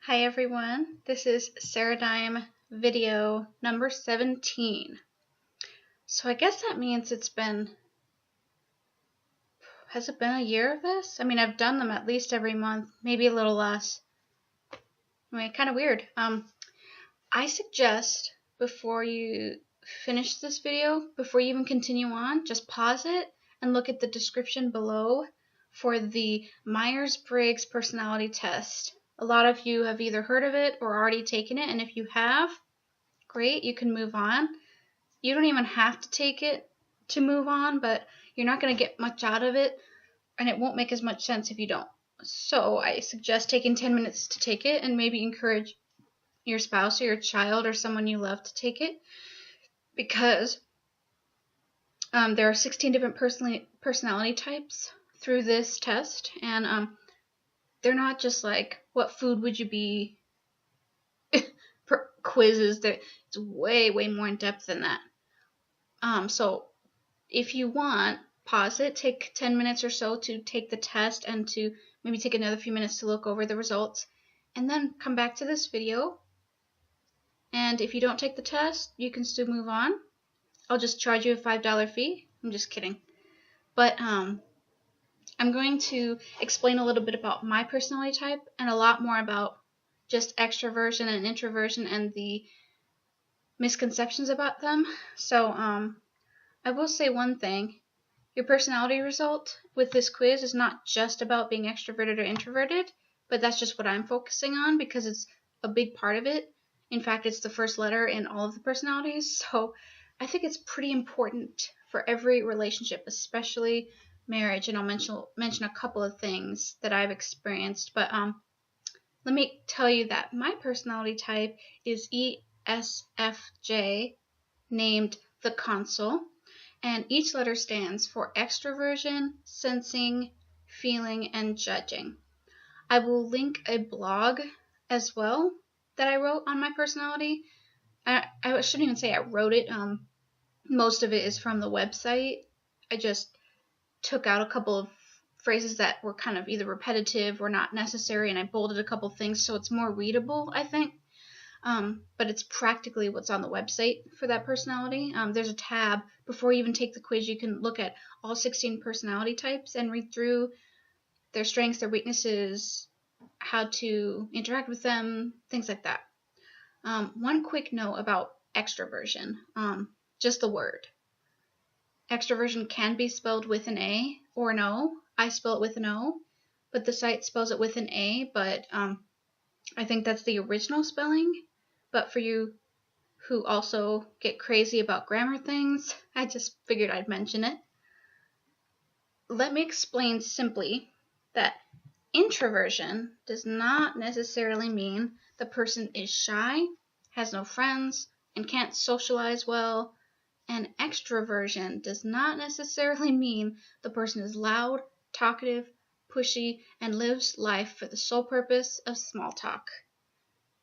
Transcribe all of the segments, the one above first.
Hi everyone, this is Sarah video number 17. So I guess that means has it been a year of this? I mean, I've done them at least every month, maybe a little less. I mean, kind of weird. I suggest before you finish this video, before you even continue on, just pause it and look at the description below for the Myers-Briggs personality test. A lot of you have either heard of it or already taken it, and if you have, great, you can move on. You don't even have to take it to move on, but you're not going to get much out of it, and it won't make as much sense if you don't. So I suggest taking 10 minutes to take it, and maybe encourage your spouse or your child or someone you love to take it, because there are 16 different personality types through this test, and they're not just like, what food would you be quizzes. It's way more in depth than that. So if you want, pause it, take 10 minutes or so to take the test and to maybe take another few minutes to look over the results, and then come back to this video. And if you don't take the test, you can still move on. I'll just charge you a $5 fee. I'm just kidding. But I'm going to explain a little bit about my personality type and a lot more about just extroversion and introversion and the misconceptions about them. So I will say one thing. Your personality result with this quiz is not just about being extroverted or introverted, but that's just what I'm focusing on because it's a big part of it. In fact, it's the first letter in all of the personalities, so I think it's pretty important for every relationship, especially marriage, and I'll mention a couple of things that I've experienced, but let me tell you that my personality type is ESFJ, named the Consul, and each letter stands for extroversion, sensing, feeling, and judging. I will link a blog as well that I wrote on my personality. I shouldn't even say I wrote it. Most of it is from the website. I just took out a couple of phrases that were kind of either repetitive or not necessary, and I bolded a couple things so it's more readable, I think. But it's practically what's on the website for that personality. There's a tab before you even take the quiz. You can look at all 16 personality types and read through their strengths, their weaknesses, how to interact with them, things like that. One quick note about extroversion, just the word. Extroversion can be spelled with an A or an O. I spell it with an O, but the site spells it with an A, but I think that's the original spelling. But for you who also get crazy about grammar things, I just figured I'd mention it. Let me explain simply that introversion does not necessarily mean the person is shy, has no friends, and can't socialize well. And extroversion does not necessarily mean the person is loud, talkative, pushy, and lives life for the sole purpose of small talk.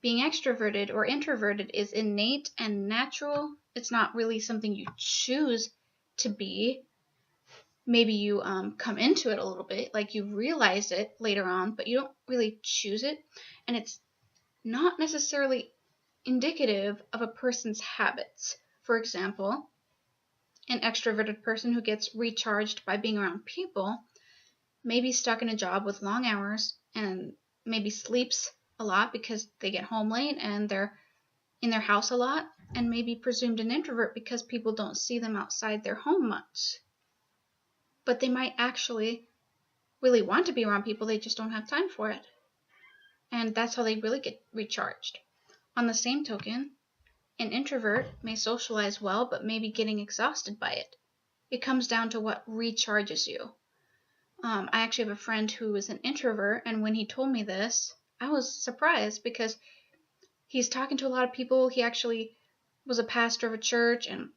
Being extroverted or introverted is innate and natural. It's not really something you choose to be. Maybe you come into it a little bit, like you realize it later on, but you don't really choose it. And it's not necessarily indicative of a person's habits. For example, an extroverted person who gets recharged by being around people may be stuck in a job with long hours and maybe sleeps a lot because they get home late and they're in their house a lot, and may be presumed an introvert because people don't see them outside their home much. But they might actually really want to be around people, they just don't have time for it. And that's how they really get recharged. On the same token, an introvert may socialize well, but may be getting exhausted by it. It comes down to what recharges you. I actually have a friend who is an introvert, and when he told me this, I was surprised because he's talking to a lot of people. He actually was a pastor of a church and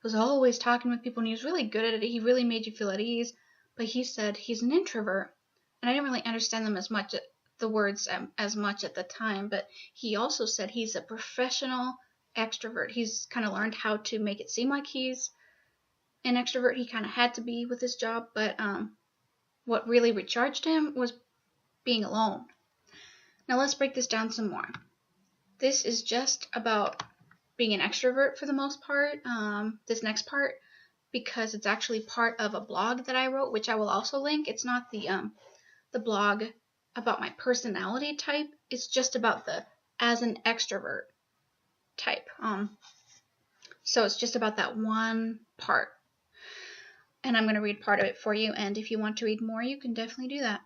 was always talking with people, and he was really good at it. He really made you feel at ease. But he said he's an introvert, and I didn't really understand them the words as much at the time. But he also said he's a professional extrovert. He's kind of learned how to make it seem like he's an extrovert. He kind of had to be with his job, but what really recharged him was being alone. Now let's break this down some more. This is just about being an extrovert for the most part, this next part, because it's actually part of a blog that I wrote, which I will also link. It's not the blog about my personality type. It's just about the as an extrovert type. So it's just about that one part. And I'm going to read part of it for you, and if you want to read more, you can definitely do that.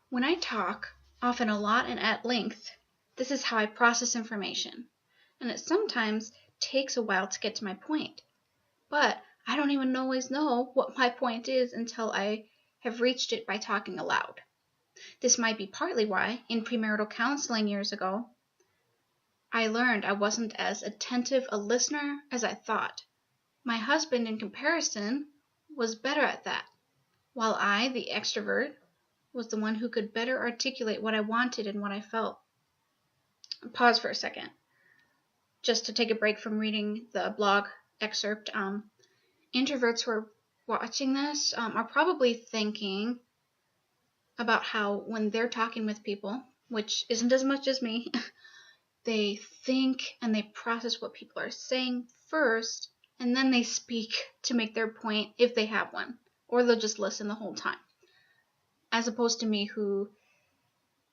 When I talk, often a lot and at length, this is how I process information, and it sometimes takes a while to get to my point. But I don't even always know what my point is until I have reached it by talking aloud. This might be partly why, in premarital counseling years ago, I learned I wasn't as attentive a listener as I thought. My husband, in comparison, was better at that, while I, the extrovert, was the one who could better articulate what I wanted and what I felt. Pause for a second, just to take a break from reading the blog excerpt. Introverts who are watching this are probably thinking about how when they're talking with people, which isn't as much as me, they think and they process what people are saying first, and then they speak to make their point if they have one, or they'll just listen the whole time. As opposed to me, who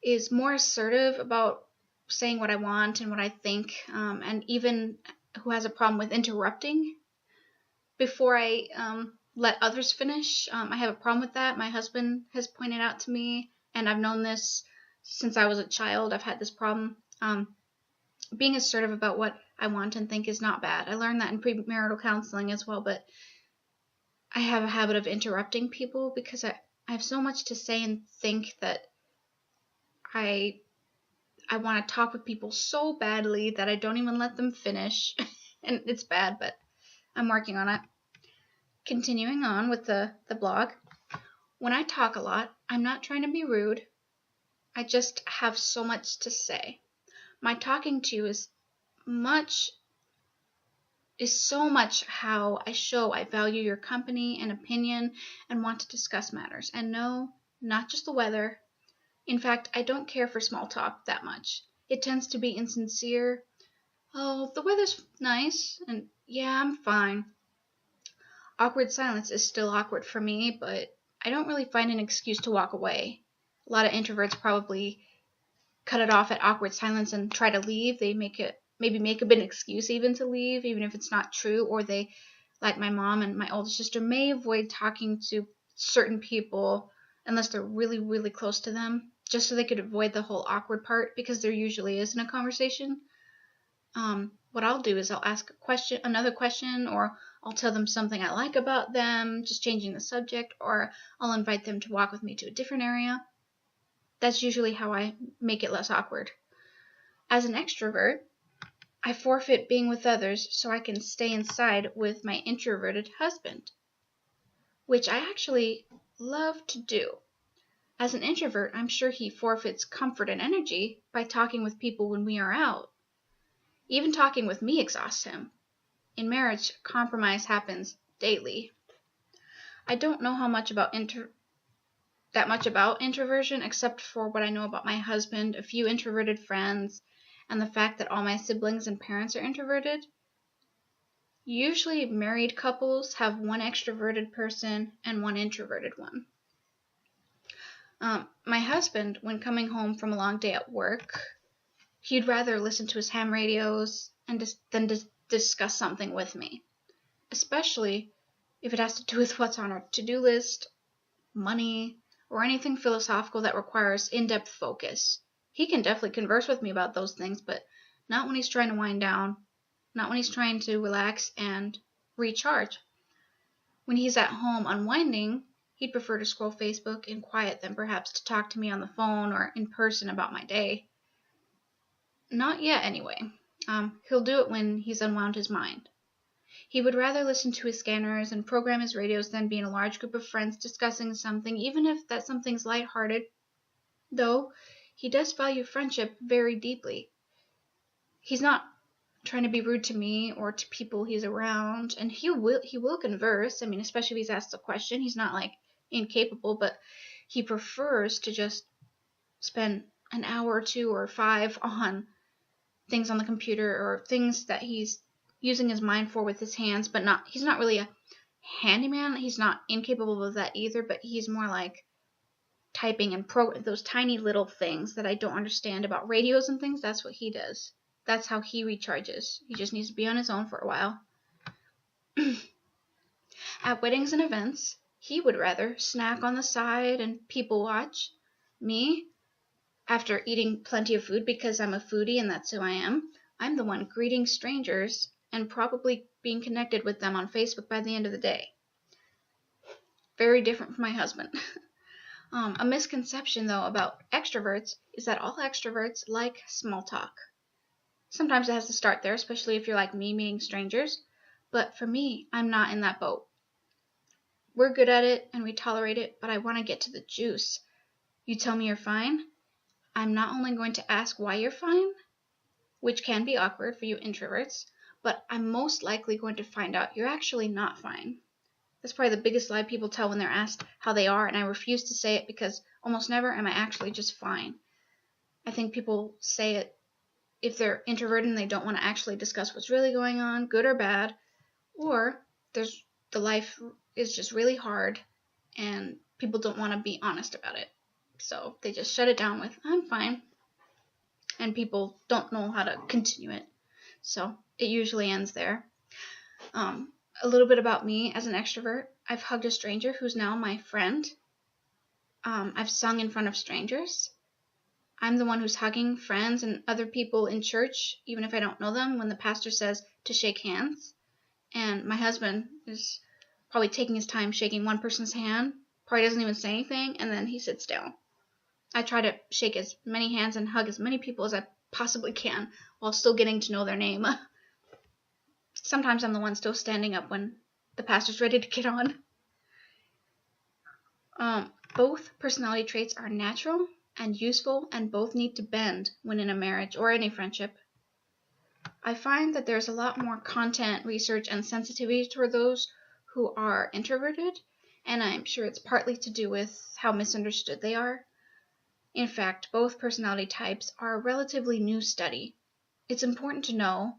is more assertive about saying what I want and what I think, and even who has a problem with interrupting before I let others finish. I have a problem with that. My husband has pointed out to me, and I've known this since I was a child. I've had this problem. Being assertive about what I want and think is not bad. I learned that in premarital counseling as well, but I have a habit of interrupting people because I have so much to say and think that I want to talk with people so badly that I don't even let them finish. And it's bad, but I'm working on it. Continuing on with the blog. When I talk a lot, I'm not trying to be rude. I just have so much to say. My talking to you is so much how I show I value your company and opinion and want to discuss matters. And no, not just the weather. In fact, I don't care for small talk that much. It tends to be insincere. Oh, the weather's nice, and yeah, I'm fine. Awkward silence is still awkward for me, but I don't really find an excuse to walk away. A lot of introverts probably cut it off at awkward silence and try to leave. They maybe make a bit of excuse even to leave, even if it's not true, or they, like my mom and my older sister, may avoid talking to certain people unless they're really, really close to them, just so they could avoid the whole awkward part, because there usually is in a conversation. What I'll do is I'll ask another question, or I'll tell them something I like about them, just changing the subject, or I'll invite them to walk with me to a different area. That's usually how I make it less awkward. As an extrovert, I forfeit being with others so I can stay inside with my introverted husband, which I actually love to do. As an introvert, I'm sure he forfeits comfort and energy by talking with people when we are out. Even talking with me exhausts him. In marriage, compromise happens daily. I don't know how much about introversion, except for what I know about my husband, a few introverted friends, and the fact that all my siblings and parents are introverted. Usually married couples have one extroverted person and one introverted one. My husband, when coming home from a long day at work, he'd rather listen to his ham radios than discuss something with me, especially if it has to do with what's on our to-do list, money, or anything philosophical that requires in-depth focus. He can definitely converse with me about those things, but not when he's trying to wind down, not when he's trying to relax and recharge. When he's at home unwinding, he'd prefer to scroll Facebook in quiet than perhaps to talk to me on the phone or in person about my day. Not yet, anyway. He'll do it when he's unwound his mind. He would rather listen to his scanners and program his radios than be in a large group of friends discussing something, even if that something's lighthearted. Though he does value friendship very deeply. He's not trying to be rude to me or to people he's around, and he will converse. I mean, especially if he's asked a question. He's not like incapable, but he prefers to just spend an hour or 2 or 5 on things on the computer or things that he's using his mind for with his hands, but he's not really a handyman. He's not incapable of that either, but he's more like typing and those tiny little things that I don't understand about radios and things. That's what he does. That's how he recharges. He just needs to be on his own for a while. At weddings and events, he would rather snack on the side and people watch. Me, after eating plenty of food because I'm a foodie and that's who I am, I'm the one greeting strangers and probably being connected with them on Facebook by the end of the day. Very different from my husband. A misconception, though, about extroverts is that all extroverts like small talk. Sometimes it has to start there, especially if you're like me, meeting strangers. But for me, I'm not in that boat. We're good at it and we tolerate it, but I want to get to the juice. You tell me you're fine. I'm not only going to ask why you're fine, which can be awkward for you introverts, but I'm most likely going to find out you're actually not fine. That's probably the biggest lie people tell when they're asked how they are, and I refuse to say it because almost never am I actually just fine. I think people say it if they're introverted and they don't want to actually discuss what's really going on, good or bad, or the life is just really hard and people don't want to be honest about it. So they just shut it down with, I'm fine. And people don't know how to continue it. So it usually ends there. A little bit about me as an extrovert. I've hugged a stranger who's now my friend. I've sung in front of strangers. I'm the one who's hugging friends and other people in church, even if I don't know them, when the pastor says to shake hands. And my husband is probably taking his time shaking one person's hand, probably doesn't even say anything, and then he sits down. I try to shake as many hands and hug as many people as I possibly can while still getting to know their name. Sometimes I'm the one still standing up when the pastor's ready to get on. Both personality traits are natural and useful, and both need to bend when in a marriage or any friendship. I find that there's a lot more content, research, and sensitivity toward those who are introverted, and I'm sure it's partly to do with how misunderstood they are. In fact, both personality types are a relatively new study. It's important to know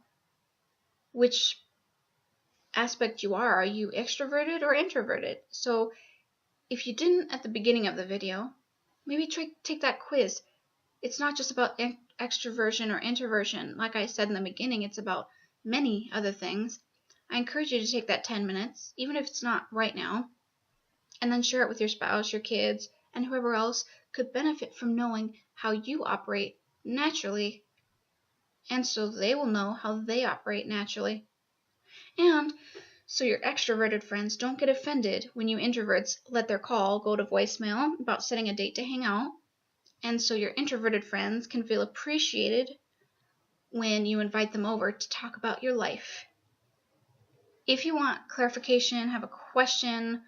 which aspect you are. Are you extroverted or introverted? So if you didn't at the beginning of the video, maybe take that quiz. It's not just about extroversion or introversion. Like I said in the beginning, it's about many other things. I encourage you to take that 10 minutes, even if it's not right now, and then share it with your spouse, your kids, and whoever else could benefit from knowing how you operate naturally, and so they will know how they operate naturally. And so your extroverted friends don't get offended when you introverts let their call go to voicemail about setting a date to hang out. And so your introverted friends can feel appreciated when you invite them over to talk about your life. If you want clarification, have a question,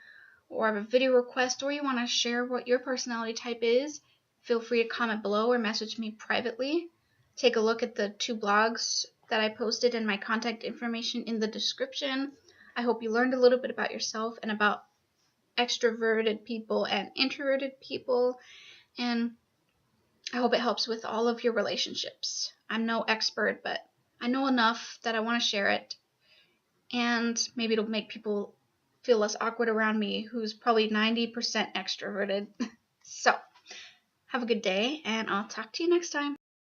or have a video request, or you want to share what your personality type is, feel free to comment below or message me privately. Take a look at the 2 blogs that I posted and my contact information in the description. I hope you learned a little bit about yourself and about extroverted people and introverted people, and I hope it helps with all of your relationships. I'm no expert, but I know enough that I want to share it, and maybe it'll make people feel less awkward around me, who's probably 90% extroverted. So, have a good day, and I'll talk to you next time.